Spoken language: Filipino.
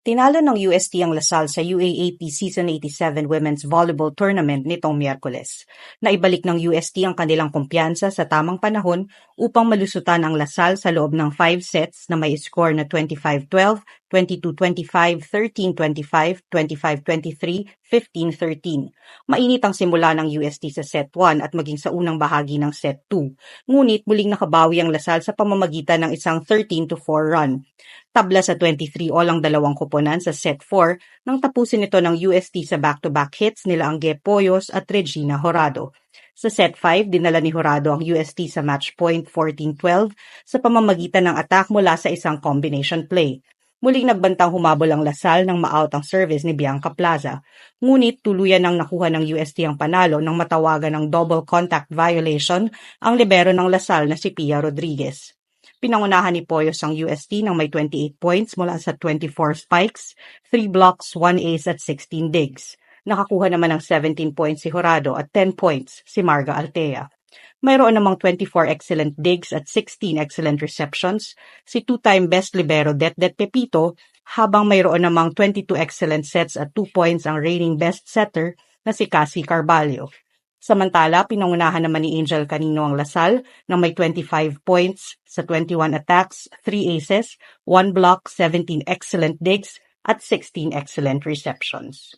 Tinalo ng UST ang Lasal sa UAAP Season 87 Women's Volleyball Tournament nitong Miyerkules. Naibalik ng UST ang kanilang kumpiyansa sa tamang panahon upang malusutan ang Lasal sa loob ng 5 sets na may score na 25-12, 22-25, 13-25, 25-23, 15-13. Mainit ang simula ng UST sa Set 1 at maging sa unang bahagi ng Set 2. Ngunit muling nakabawi ang Lasal sa pamamagitan ng isang 13-4 run. Tabla sa 23-all ang dalawang koponan sa Set 4 nang tapusin ito ng UST sa back-to-back hits nila Angge Poyos at Regina Horado. Sa Set 5, dinala ni Horado ang UST sa match point 14-12 sa pamamagitan ng attack mula sa isang combination play. Muling nagbantang humabol ang Lasal nang ma-out ang service ni Bianca Plaza. Ngunit tuluyan nang nakuha ng UST ang panalo nang matawagan ng double contact violation ang libero ng Lasal na si Pia Rodriguez. Pinangunahan ni Poyos ang UST ng may 28 points mula sa 24 spikes, 3 blocks, 1 ace at 16 digs. Nakakuha naman ng 17 points si Horado at 10 points si Marga Altea. Mayroon namang 24 excellent digs at 16 excellent receptions si two-time best libero Det Pepito, habang mayroon namang 22 excellent sets at 2 points ang reigning best setter na si Cassie Carvalho. Samantala, pinangunahan naman ni Angel Canino ang Lasal ng may 25 points sa 21 attacks, 3 aces, 1 block, 17 excellent digs at 16 excellent receptions.